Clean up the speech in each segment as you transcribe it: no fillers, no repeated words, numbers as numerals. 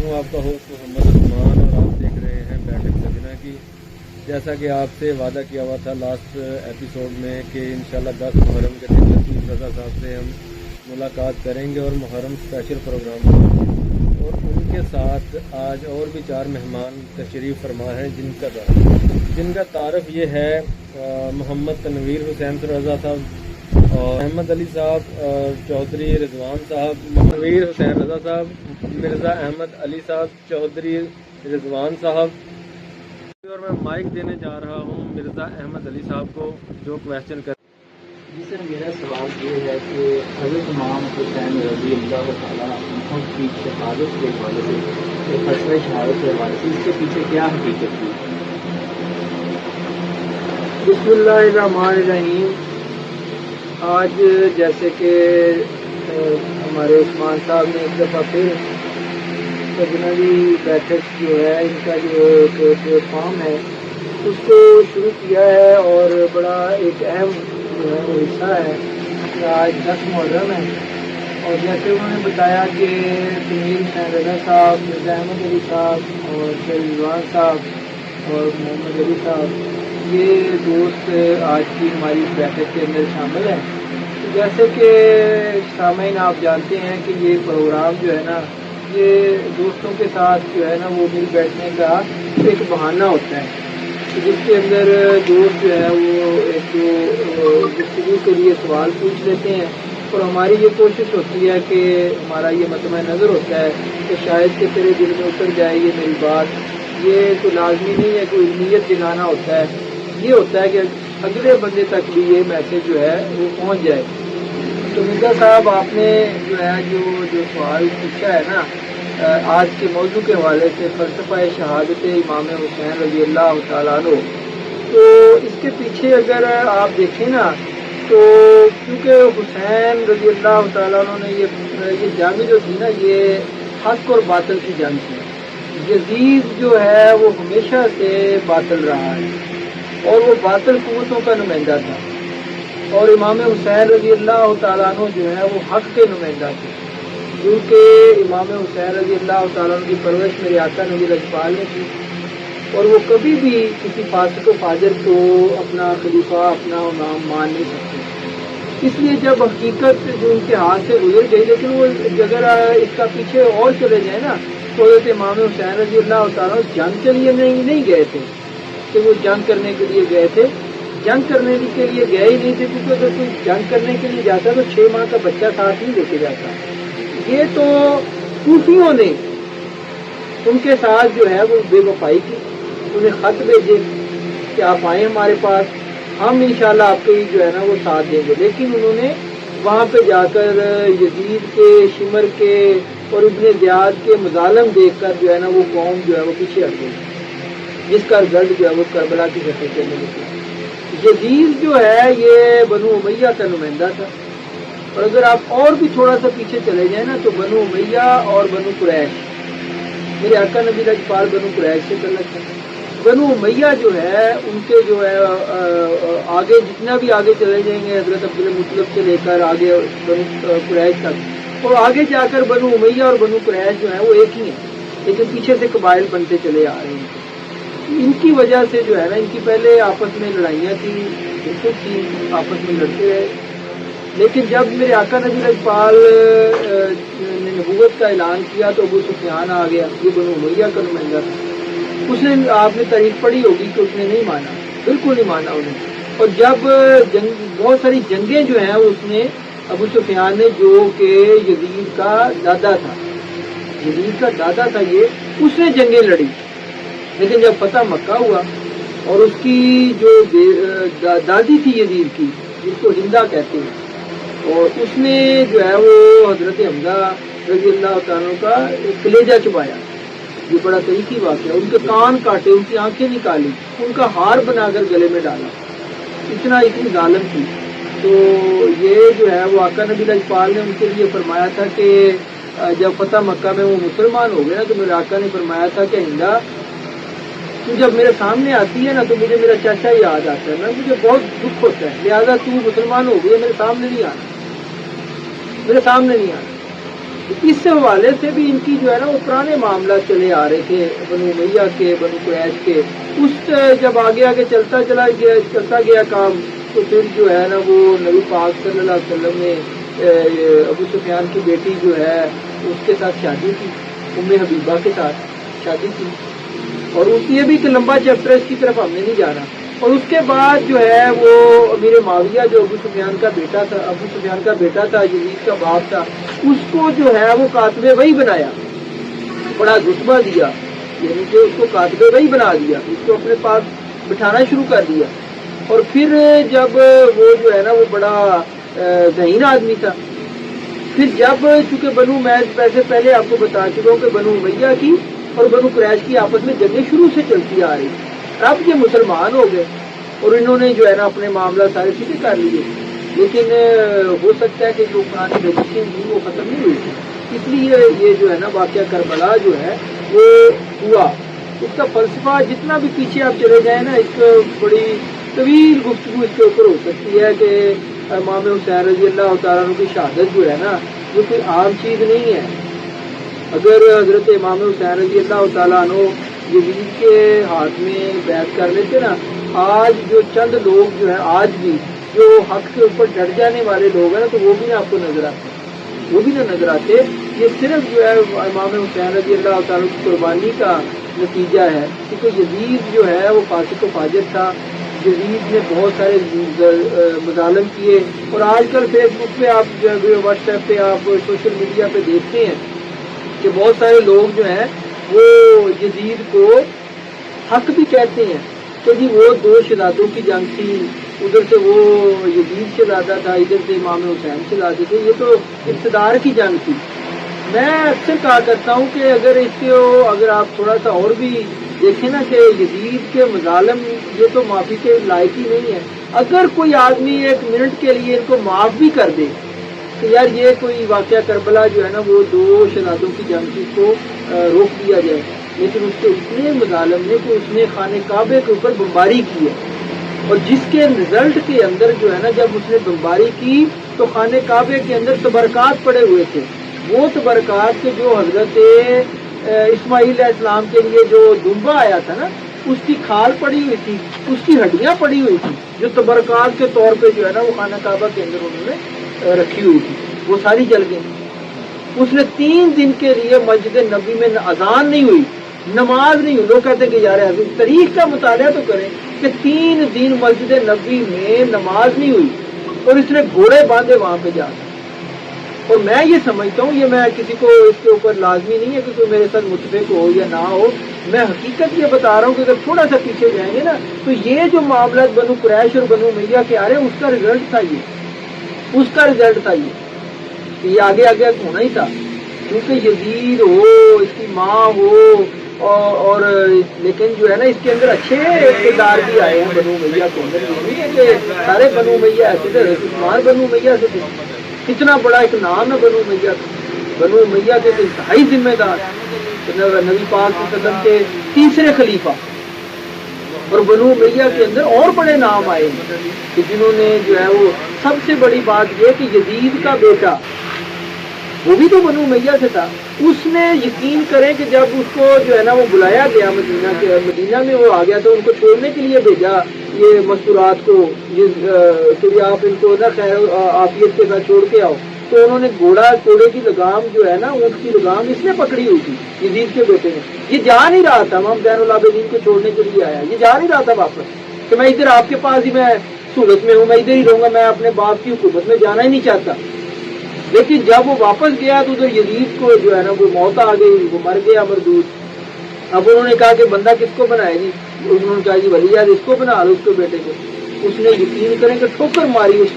ہوں آپ کا ہوسٹ محمد عثمان اور آپ دیکھ رہے ہیں بیٹھک سجنا کی۔ جیسا کہ آپ سے وعدہ کیا ہوا تھا لاسٹ ایپیسوڈ میں کہ انشاءاللہ 10 محرم کے دن لطیف رضا صاحب سے ہم ملاقات کریں گے اور محرم اسپیشل پروگرام کریں گے، اور ان کے ساتھ آج اور بھی 4 مہمان تشریف فرما ہیں جن کا تعارف یہ ہے محمد تنویر حسین رضا صاحب اور احمد علی صاحب، چودھری رضوان صاحب، تنویر حسین رضا صاحب، مرزا احمد علی صاحب، چودھری رضوان صاحب، اور میں مائک دینے جا رہا ہوں مرزا احمد علی صاحب کو جو کویشچن کر۔ جی سر، میرا سوال یہ ہے کہ حضرت امام حسین رضی اللہ تعالیٰ عنہ کی شہادت کے حوالے سے، فیصلہ شہادت کے حوالے سے، اس کے پیچھے کیا حقیقت تھی؟ بسم اللہ الرحمن الرحیم۔ آج جیسے کہ ہمارے عثمان صاحب نے ایک دفعہ پھر سجنوی بیٹھک جو ہے ان کا جو ایک فارم ہے اس کو شروع کیا ہے، اور بڑا ایک اہم جو ہے وہ حصہ ہے کہ آج 10 محرم ہے، اور جیسے انہوں نے بتایا کہ تنویر حسین رضا صاحب، مرزا احمد علی صاحب اور رضوان صاحب اور محمد علی صاحب، یہ دوست آج کی ہماری بیٹھک کے اندر شامل ہیں۔ جیسے کہ سامعین آپ جانتے ہیں کہ یہ پروگرام جو ہے نا، یہ دوستوں کے ساتھ جو ہے نا وہ مل بیٹھنے کا ایک بہانہ ہوتا ہے، جس کے اندر دوست جو ہے وہ ایک گفتگو کے لیے سوال پوچھ لیتے ہیں، اور ہماری یہ کوشش ہوتی ہے کہ ہمارا یہ مطمع نظر ہوتا ہے کہ شاید کہ تیرے دل میں اتر جائے یہ میری بات۔ یہ تو لازمی نہیں ہے کہ نیت جگانا ہوتا ہے، یہ ہوتا ہے کہ اگلے بندے تک بھی یہ میسج جو ہے وہ پہنچ جائے۔ تو مرزا صاحب آپ نے جو ہے جو سوال پوچھا ہے نا آج کے موضوع کے حوالے سے، فلسفہ شہادت امام حسین رضی اللہ تعالیٰ عنہ، تو اس کے پیچھے اگر آپ دیکھیں نا تو کیونکہ حسین رضی اللہ تعالیٰ عنہ نے یہ جنگ جو تھی نا، یہ حق اور باطل کی جنگ تھی۔ یزید جو ہے وہ ہمیشہ سے باطل رہا ہے اور وہ باطل قوتوں کا نمائندہ تھا، اور امام حسین رضی اللہ تعالیٰ عنہ جو ہے وہ حق کے نمائندہ تھے، کیونکہ امام حسین رضی اللہ تعالیٰ عنہ کی پرورش میرے آقا نبی لجپال نے کی، اور وہ کبھی بھی کسی فاسق و فاجر کو اپنا خلیفہ، اپنا امام مان نہیں سکتے۔ اس لیے جب حقیقت جو ان کے ہاتھ سے گزر گئی، لیکن وہ اگر اس کا پیچھے اور چلے جائیں نا تو حضرت امام حسین رضی اللہ تعالیٰ جنگ کے لیے نہیں گئے تھے کہ وہ جنگ کرنے کے لیے گئے تھے، جنگ کرنے کے لیے گئے ہی نہیں تھے، کیونکہ اگر کوئی جنگ کرنے کے لیے جاتا تو 6 ماہ کا بچہ ساتھ نہیں لے کے جاتا۔ یہ تو صوفیوں نے ان کے ساتھ جو ہے وہ بے وفائی کی، انہیں خط بھیجے کہ آپ آئیں ہمارے پاس، ہم انشاءاللہ آپ کے جو ہے نا وہ ساتھ دیں گے، لیکن انہوں نے وہاں پہ جا کر یزید کے، شمر کے اور ابن زیاد کے مظالم دیکھ کر جو ہے نا وہ قوم جو ہے وہ پیچھے ہٹ گئی، جس کا رزلٹ جو ہے وہ کربلا کی سطح کے اندر نکلا۔ یزید جو ہے یہ بنو امیہ کا نمائندہ تھا، اور اگر آپ اور بھی تھوڑا سا پیچھے چلے جائیں نا تو بنو امیہ اور بنو قریش، میرے آقا نبی لجپال بنو قریش سے تعلق ہے۔ بنو امیہ جو ہے ان کے جو ہے آگے جتنا بھی آگے چلے جائیں گے حضرت عبدالمطلب سے لے کر آگے بنو قریش تک، اور آگے جا کر بنو امیہ اور بنو قریش جو ہے وہ ایک ہی ہیں، لیکن پیچھے سے قبائل بنتے چلے آ رہے ہیں۔ ان کی وجہ سے جو ہے نا ان کی پہلے آپس میں لڑائیاں تھیں، بالکل تھی، آپس میں لڑتے رہے، لیکن جب میرے آقا نبی لجپال نے نبوت کا اعلان کیا تو ابو سفیان آ گیا، یہ بنو امیہ کا نمائندہ تھا۔ اس نے، آپ نے تاریخ پڑھی ہوگی کہ اس نے نہیں مانا، بالکل نہیں مانا انہیں، اور جب بہت ساری جنگیں جو ہیں اس نے، ابو سفیان نے، جو کہ یزید کا دادا تھا، یزید کا دادا تھا یہ، اس نے جنگیں لڑی، لیکن جب فتح مکہ ہوا اور اس کی جو دادی تھی یزید کی، جس کو ہندا کہتے ہیں، اور اس نے جو ہے وہ حضرت حمزہ رضی اللہ تعالیٰ کا کلیجہ چبایا، یہ بڑا تاریخی واقعہ، ان کے کان کاٹے، ان کی آنکھیں نکالی، ان کا ہار بنا کر گلے میں ڈالا، اتنی ظالم تھی۔ تو یہ جو ہے وہ آقا نبی لجپال نے ان کے لیے فرمایا تھا کہ جب فتح مکہ میں وہ مسلمان ہو گئے نا تو میرے آقا نے فرمایا تھا کہ ہندا تو جب میرے سامنے آتی ہے نا تو مجھے میرا چاچا یاد آتا ہے، مجھے بہت دکھ ہوتا ہے، لہٰذا تو مسلمان ہو گئی، میرے سامنے نہیں آنا، میرے سامنے نہیں آنا۔ اس حوالے سے بھی ان کی جو ہے نا وہ پرانے معاملات چلے آ رہے تھے بنو امیہ کے، بنو قریش کے. اس جب آگے آگے چلتا گیا کام، تو پھر جو ہے نا وہ نبی پاک صلی اللہ علیہ وسلم نے ابو سفیان کی بیٹی جو ہے اس کے ساتھ شادی کی، ام حبیبہ کے ساتھ شادی کی. اور یہ بھی ایک لمبا چیپٹر ہے، اس کی طرف ہم نے نہیں جانا. اور اس کے بعد جو ہے وہ امیر معاویہ جو ابو سفیان کا بیٹا تھا، یزید کا باپ تھا، اس کو جو ہے وہ کاتب وحی بنایا، بڑا رتبہ دیا، یعنی کہ اس کو کاتب وحی بنا دیا، اس کو اپنے پاس بٹھانا شروع کر دیا. اور پھر جب وہ جو ہے نا وہ بڑا ذہین آدمی تھا، پھر جب چونکہ بنو ویسے پہلے آپ کو بتا چکا ہوں کہ بنو امیہ کی اور بنو قریش کی آپس میں جنگیں شروع سے چلتی آ رہی. اب یہ مسلمان ہو گئے اور انہوں نے جو ہے نا اپنے معاملات سارے ٹھیک کر لیے، لیکن ہو سکتا ہے کہ جو پرانی رجسٹریشن تھی وہ ختم نہیں ہوئی تھی، اس لیے یہ جو ہے نا واقعہ کربلا جو ہے وہ ہوا. اس کا فلسفہ جتنا بھی پیچھے آپ چلے جائیں نا، ایک بڑی طویل گفتگو اس کے اوپر ہو سکتی ہے کہ امام حسین رضی اللہ تعالیٰ عنہ کی شہادت جو ہے نا وہ کوئی عام چیز نہیں ہے. اگر حضرت امام حسین رضی اللہ تعالیٰ عنہ یزید کے ہاتھ میں بیعت کر لیتے نا، آج جو چند لوگ جو ہیں آج بھی جو حق کے اوپر ڈٹ جانے والے لوگ ہیں نا، تو وہ بھی نہ آپ کو نظر آتے. یہ صرف جو ہے امام حسین رضی اللہ تعالیٰ کی قربانی کا نتیجہ ہے، کیونکہ یزید جو ہے وہ فاسق و فاجر تھا. یزید نے بہت سارے مظالم کیے، اور آج کل فیس بک پہ آپ واٹس ایپ پہ آپ سوشل میڈیا پہ دیکھتے ہیں کہ بہت سارے لوگ جو ہیں وہ یزید کو حق بھی کہتے ہیں کہ جی وہ دو شہزادوں کی جنگ تھی، ادھر سے وہ یزید شہزادہ تھا، ادھر سے امام حسین شہزادے تھے، یہ تو اقتدار کی جنگ تھی. میں اکثر کہا کرتا ہوں کہ اگر آپ تھوڑا سا اور بھی دیکھیں نا کہ یزید کے مظالم یہ تو معافی کے لائق ہی نہیں ہے. اگر کوئی آدمی ایک منٹ کے لیے ان کو معاف بھی کر دے کہ یار یہ کوئی واقعہ کربلا جو ہے نا وہ دو شہزادوں کی جنگ کی کو روک دیا جائے، لیکن اس کے اتنے مظالم نے کہ اس نے خانہ کعبے کے اوپر بمباری کی ہے، اور جس کے رزلٹ کے اندر جو ہے نا جب اس نے بمباری کی تو خانہ کعبے کے اندر تبرکات پڑے ہوئے تھے. وہ تبرکات کے جو حضرت اسماعیل علیہ السلام کے لیے جو دمبا آیا تھا نا، اس کی کھال پڑی ہوئی تھی، اس کی ہڈیاں پڑی ہوئی تھی، جو تبرکات کے طور پہ جو ہے نا وہ خانہ کعبہ کے اندر انہوں نے رکھی ہوئی تھی، وہ ساری جل گئی. اس نے 3 دن کے لیے مسجد نبی میں اذان نہیں ہوئی، نماز نہیں ہوئی. لوگ کہتے ہیں کہ یار تاریخ کا مطالعہ تو کریں کہ 3 دن مسجد نبی میں نماز نہیں ہوئی، اور اس نے گھوڑے باندھے وہاں پہ جا کر. اور میں یہ سمجھتا ہوں، یہ میں کسی کو اس کے اوپر لازمی نہیں ہے کہ کوئی میرے ساتھ متفق ہو یا نہ ہو، میں حقیقت یہ بتا رہا ہوں کہ اگر تھوڑا سا پیچھے جائیں گے نا تو یہ جو معاملات بنو قریش اور بنو امیہ کے آ رہے ہیں اس کا رزلٹ تھا یہ آگے آگے ہونا ہی تھا. کیونکہ یزید ہو، اس کی ماں ہو، اور لیکن جو ہے نا اس کے اندر اچھے اقتدار بھی آئے ہیں بنو امیہ کے اندر. یہ نہیں ہے کہ سارے بنو امیہ ایسے تھے، عثمان بنو امیہ سے تھے، کتنا بڑا ایک نام ہے بنو امیہ کا. بنو امیہ کے انتہائی ذمہ دار نبی پاک صلی اللہ علیہ وسلم کے تیسرے خلیفہ. اور بنو امیہ کے اندر اور بڑے نام آئے کہ جنہوں نے جو ہے وہ سب سے بڑی بات یہ کہ یزید کا بیٹا وہ بھی تو بنو امیہ سے تھا. اس نے یقین کریں کہ جب اس کو جو ہے نا وہ بلایا گیا مدینہ میں وہ آ گیا تو ان کو چھوڑنے کے لیے بھیجا یہ مستورات کو کہ آپ ان کو نا خیر عافیت کے ساتھ چھوڑ کے آؤ. تو انہوں نے کوڑے کی لگام جو ہے نا اونٹ کی لگام اس نے پکڑی ہوئی تھی یزید کے بیٹے نے. یہ جا نہیں رہا تھا، امام زین العابدین کو چھوڑنے کے لیے آیا، یہ جا نہیں رہا تھا واپس کہ میں ادھر آپ کے پاس ہی میں سہولت میں ہوں، میں ادھر ہی رہوں گا، میں اپنے باپ کی حکومت میں جانا ہی نہیں چاہتا. لیکن جب وہ واپس گیا تو ادھر یزید کو جو ہے نا وہ موت آ گئی، وہ مر گیا مردود. اب انہوں نے کہا کہ بندہ کس کو بنائے گی؟ انہوں نے کہا جی ولی یار اس کو بنا لو، اس کے بیٹے کو. اس نے یقین کریں کہ ٹھوکر ماری اس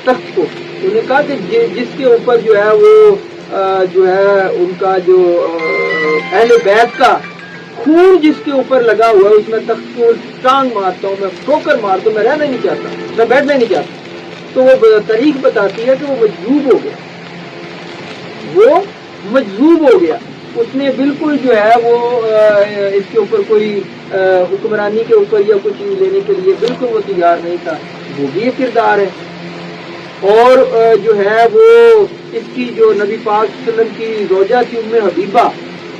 تخت کو. انہوں نے کہا کہ جس کے اوپر جو ہے وہ جو ہے ان کا جو اہل بیت کا خون جس کے اوپر لگا ہوا ہے اس میں تخت کو ٹانگ مارتا ہوں، میں ٹھوکر مارتا ہوں، میں رہنا نہیں چاہتا، میں بیٹھنا نہیں چاہتا. تو وہ تاریخ بتاتی ہے کہ وہ مجذوب ہو گیا. اس نے بالکل جو ہے وہ اس کے اوپر کوئی حکمرانی کے اوپر یا کوئی چیز لینے کے لیے بالکل وہ تیار نہیں تھا. وہ بھی ایک کردار ہے. اور جو ہے وہ اس کی جو نبی پاک صلی اللہ علیہ وسلم کی زوجہ تھی ام حبیبہ،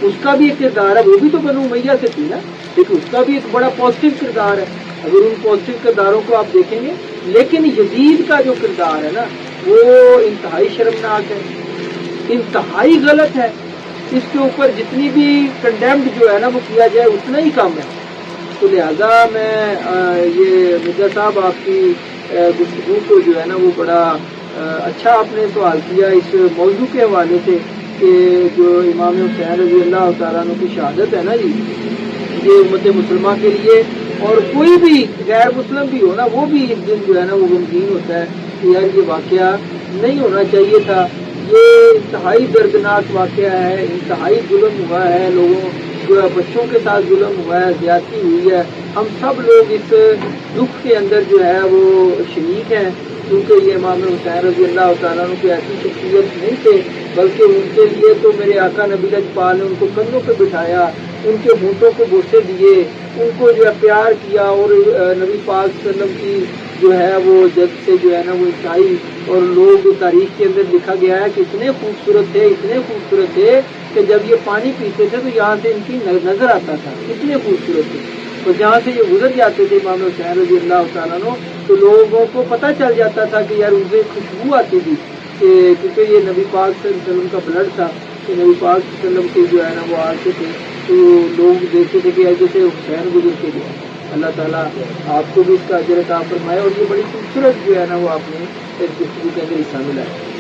اس کا بھی ایک کردار ہے، وہ بھی تو بنو امیہ سے تھی نا، لیکن اس کا بھی ایک بڑا پازیٹیو کردار ہے اگر ان پازیٹیو کرداروں کو آپ دیکھیں گے۔ لیکن یزید کا جو کردار ہے نا وہ انتہائی شرمناک ہے، انتہائی غلط ہے، اس کے اوپر جتنی بھی کنڈیمڈ جو ہے نا وہ کیا جائے اتنا ہی کم ہے۔ تو لہذا میں یہ مرزا صاحب آپ کی گفتگو کو جو ہے نا وہ بڑا اچھا آپ نے سوال کیا اس موضوع کے حوالے سے کہ جو امام حسین رضی اللہ تعالیٰ عنہ کی شہادت ہے نا جی، یہ امت مسلمہ کے لیے اور کوئی بھی غیر مسلم بھی ہو نا وہ بھی اس دن جو ہے نا وہ غمگین ہوتا ہے کہ یار یہ واقعہ نہیں ہونا چاہیے تھا، یہ انتہائی دردناک واقعہ ہے، انتہائی ظلم ہوا ہے، لوگوں جو ہے بچوں کے ساتھ ظلم ہوا ہے، زیادتی ہوئی ہے، ہم سب لوگ اس دکھ کے اندر جو ہے وہ شریک ہیں، کیونکہ یہ امام حسین رضی اللہ تعالیٰ عنہ کوئی ایسی شخصیت نہیں تھے بلکہ ان کے لیے تو میرے آقا نبی پال نے ان کو کندھوں پہ بٹھایا، ان کے ہونٹوں کو بوسے دیے، ان کو جو ہے پیار کیا، اور نبی پاک صلی اللہ علیہ وسلم کی جو ہے وہ جد سے جو ہے نا وہ عیسائی اور لوگ تاریخ کے اندر لکھا گیا ہے کہ اتنے خوبصورت تھے، اتنے خوبصورت تھے کہ جب یہ پانی پیتے تھے تو یہاں سے ان کی نظر آتا تھا، اتنے خوبصورت تھے، تو جہاں سے یہ گزر جاتے تھے امام حسین رضی اللہ تعالیٰ عنہ تو لوگوں کو پتہ چل جاتا تھا کہ یار ان سے خوشبو آتی تھی کہ کیونکہ یہ نبی پاک صلی اللہ علیہ وسلم کا بلڈ تھا کہ نبی پاک صلی اللہ علیہ وسلم کے جو ہے نا وہ آتے تھے تو لوگ دیکھتے تھے کہ جیسے حسین گزر کے گیا۔ اللہ تعالیٰ آپ کو بھی اس کا اجر عطا فرمائے، اور یہ بڑی خوبصورت جو ہے نا وہ آپ نے اس گفتگو کے اندر حصہ ملا ہے۔